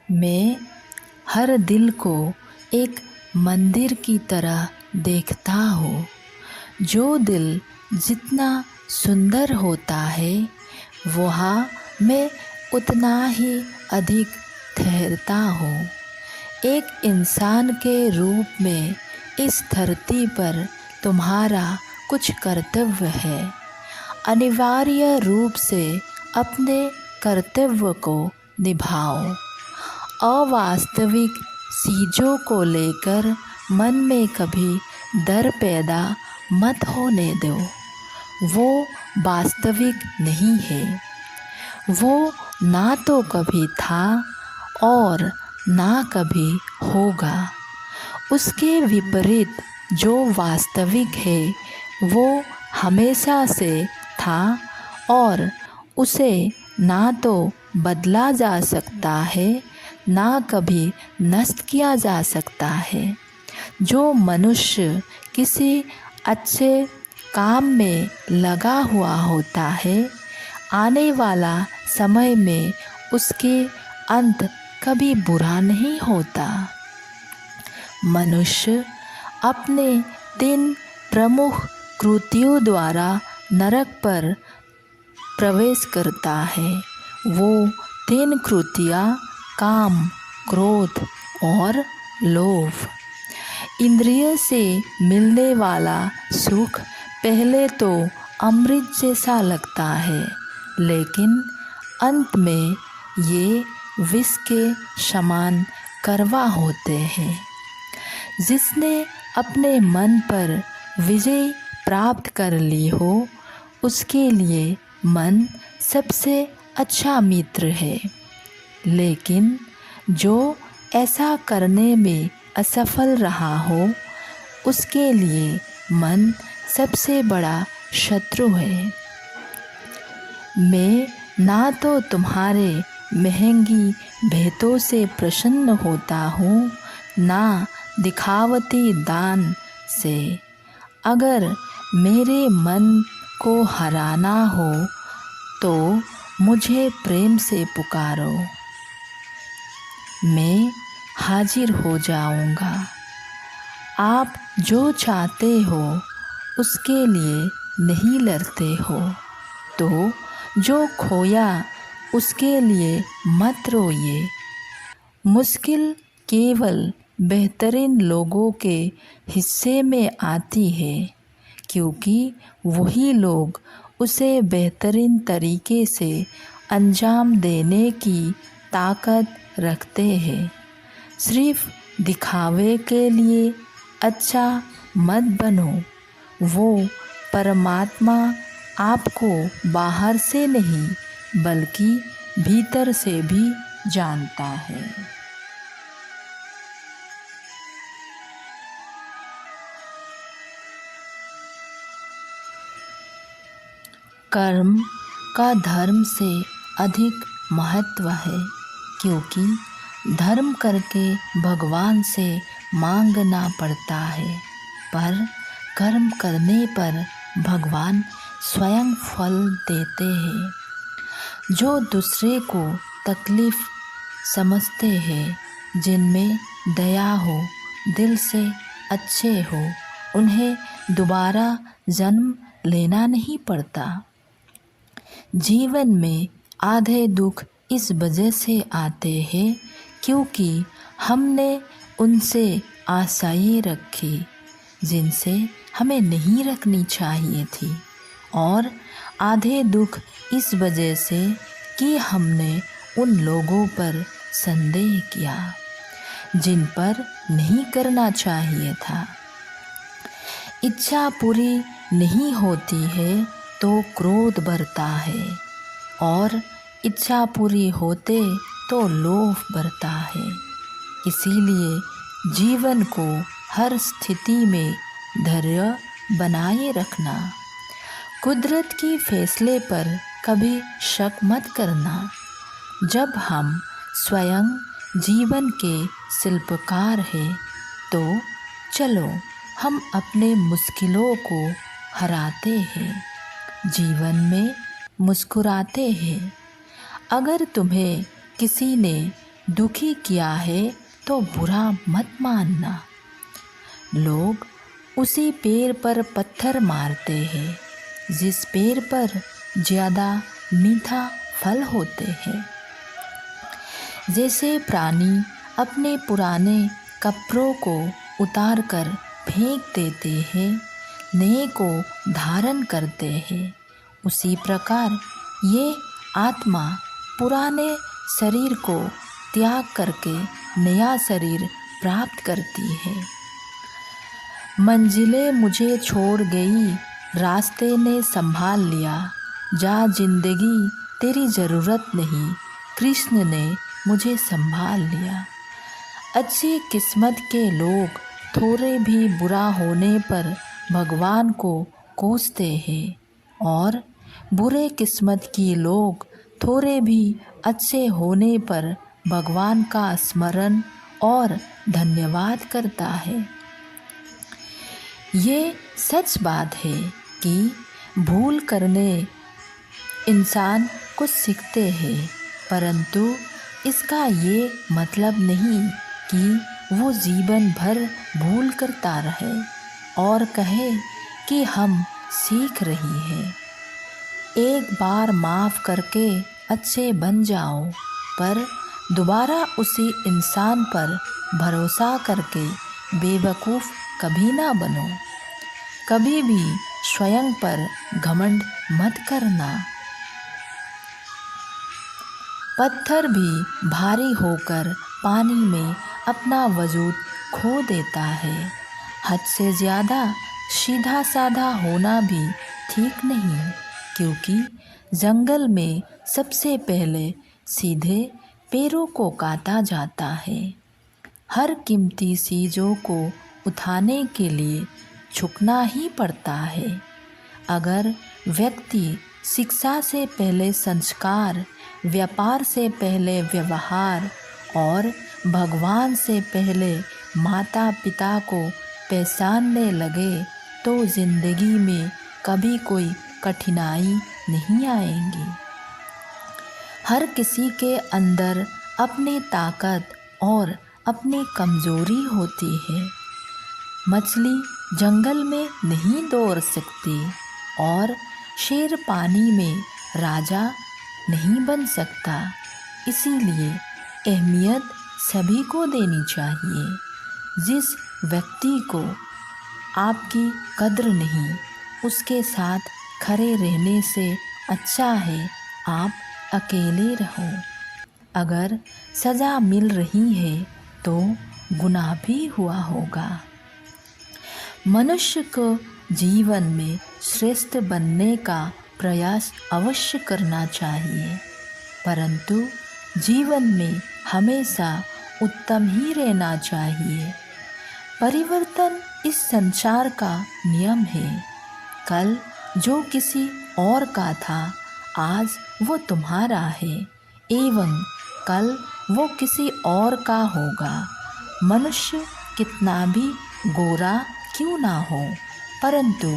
मैं हर दिल को एक मंदिर की तरह देखता हूँ। जो दिल जितना सुंदर होता है वहाँ मैं उतना ही अधिक ठहरता हूँ। एक इंसान के रूप में इस धरती पर तुम्हारा कुछ कर्तव्य है। अनिवार्य रूप से अपने कर्तव्य को निभाओ। अवास्तविक चीज़ों को लेकर मन में कभी डर पैदा मत होने दो। वो वास्तविक नहीं है। वो ना तो कभी था और ना कभी होगा। उसके विपरीत जो वास्तविक है वो हमेशा से था और उसे ना तो बदला जा सकता है ना कभी नष्ट किया जा सकता है। जो मनुष्य किसी अच्छे काम में लगा हुआ होता है आने वाला समय में उसके अंत कभी बुरा नहीं होता। मनुष्य अपने 3 प्रमुख कृतियों द्वारा नरक पर प्रवेश करता है। वो 3 कृतियाँ काम, क्रोध और लोभ। इंद्रिय से मिलने वाला सुख पहले तो अमृत जैसा लगता है, लेकिन अंत में ये विष के समान कड़वा होते हैं। जिसने अपने मन पर विजय प्राप्त कर ली हो उसके लिए मन सबसे अच्छा मित्र है। लेकिन जो ऐसा करने में असफल रहा हो उसके लिए मन सबसे बड़ा शत्रु है। मैं ना तो तुम्हारे महंगी भेंटों से प्रसन्न होता हूँ ना दिखावटी दान से। अगर मेरे मन को हराना हो तो मुझे प्रेम से पुकारो, मैं हाजिर हो जाऊंगा। आप जो चाहते हो उसके लिए नहीं लड़ते हो तो जो खोया उसके लिए मत रोइए। मुश्किल केवल बेहतरीन लोगों के हिस्से में आती है क्योंकि वही लोग उसे बेहतरीन तरीके से अंजाम देने की ताकत रखते हैं। सिर्फ दिखावे के लिए अच्छा मत बनो। वो परमात्मा आपको बाहर से नहीं बल्कि भीतर से भी जानता है। कर्म का धर्म से अधिक महत्व है क्योंकि धर्म करके भगवान से मांगना पड़ता है, पर कर्म करने पर भगवान स्वयं फल देते हैं। जो दूसरे को तकलीफ़ समझते हैं, जिनमें दया हो, दिल से अच्छे हो, उन्हें दोबारा जन्म लेना नहीं पड़ता। जीवन में आधे दुख इस वजह से आते हैं क्योंकि हमने उनसे आशाएं रखी जिनसे हमें नहीं रखनी चाहिए थी, और आधे दुख इस वजह से कि हमने उन लोगों पर संदेह किया जिन पर नहीं करना चाहिए था। इच्छा पूरी नहीं होती है तो क्रोध बढ़ता है और इच्छा पूरी होते तो लोभ बढ़ता है। इसीलिए जीवन को हर स्थिति में धैर्य बनाए रखना। कुदरत के फैसले पर कभी शक मत करना। जब हम स्वयं जीवन के शिल्पकार हैं तो चलो हम अपने मुश्किलों को हराते हैं, जीवन में मुस्कुराते हैं। अगर तुम्हें किसी ने दुखी किया है तो बुरा मत मानना। लोग उसी पेड़ पर पत्थर मारते हैं जिस पेड़ पर ज़्यादा मीठा फल होते हैं। जैसे प्राणी अपने पुराने कपड़ों को उतार कर फेंक देते हैं, नए को धारण करते हैं, उसी प्रकार ये आत्मा पुराने शरीर को त्याग करके नया शरीर प्राप्त करती है। मंजिलें मुझे छोड़ गई, रास्ते ने संभाल लिया, जा जिंदगी तेरी ज़रूरत नहीं, कृष्ण ने मुझे संभाल लिया। अच्छी किस्मत के लोग थोड़े भी बुरा होने पर भगवान को कोसते हैं और बुरे किस्मत के लोग थोड़े भी अच्छे होने पर भगवान का स्मरण और धन्यवाद करता है। ये सच बात है कि भूल करने इंसान कुछ सीखते हैं, परंतु इसका ये मतलब नहीं कि वो जीवन भर भूल करता रहे और कहे कि हम सीख रही हैं। एक बार माफ़ करके अच्छे बन जाओ, पर दोबारा उसी इंसान पर भरोसा करके बेवकूफ़ कभी ना बनो। कभी भी स्वयं पर घमंड मत करना। पत्थर भी भारी होकर पानी में अपना वजूद खो देता है। हद से ज़्यादा सीधा साधा होना भी ठीक नहीं, क्योंकि जंगल में सबसे पहले सीधे पेड़ों को काटा जाता है। हर कीमती चीज़ों को उठाने के लिए झुकना ही पड़ता है। अगर व्यक्ति शिक्षा से पहले संस्कार, व्यापार से पहले व्यवहार और भगवान से पहले माता पिता को पहचानने लगे तो ज़िंदगी में कभी कोई कठिनाई नहीं आएगी। हर किसी के अंदर अपनी ताकत और अपनी कमज़ोरी होती है। मछली जंगल में नहीं दौड़ सकती और शेर पानी में राजा नहीं बन सकता। इसीलिए अहमियत सभी को देनी चाहिए। जिस व्यक्ति को आपकी कद्र नहीं, उसके साथ खड़े रहने से अच्छा है आप अकेले रहो। अगर सज़ा मिल रही है तो गुनाह भी हुआ होगा। मनुष्य को जीवन में श्रेष्ठ बनने का प्रयास अवश्य करना चाहिए, परंतु जीवन में हमेशा उत्तम ही रहना चाहिए। परिवर्तन इस संसार का नियम है। कल जो किसी और का था, आज वो तुम्हारा है एवं कल वो किसी और का होगा। मनुष्य कितना भी गोरा क्यों ना हो, परंतु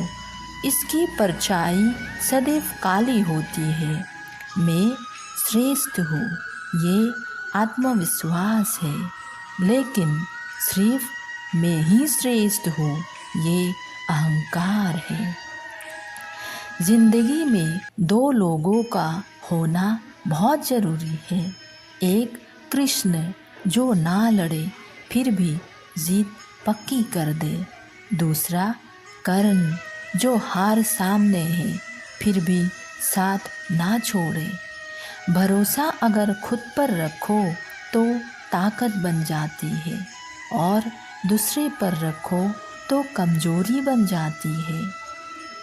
इसकी परछाई सदैव काली होती है। मैं श्रेष्ठ हूँ, ये आत्मविश्वास है, लेकिन सिर्फ मैं ही श्रेष्ठ हूँ, ये अहंकार है। जिंदगी में दो लोगों का होना बहुत ज़रूरी है। एक कृष्ण जो ना लड़े फिर भी जीत पक्की कर दे, दूसरा कर्ण जो हार सामने है फिर भी साथ ना छोड़े। भरोसा अगर खुद पर रखो तो ताकत बन जाती है और दूसरे पर रखो तो कमज़ोरी बन जाती है।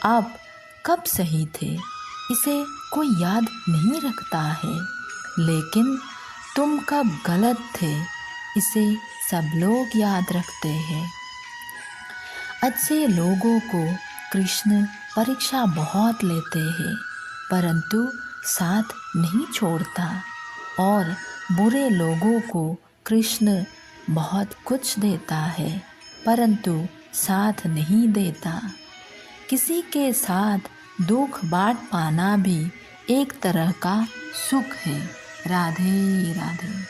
आप कब सही थे इसे कोई याद नहीं रखता है, लेकिन तुम कब गलत थे इसे सब लोग याद रखते हैं। अच्छे लोगों को कृष्ण परीक्षा बहुत लेते हैं, परंतु साथ नहीं छोड़ता, और बुरे लोगों को कृष्ण बहुत कुछ देता है, परंतु साथ नहीं देता। किसी के साथ दुख बांट पाना भी एक तरह का सुख है। राधे राधे।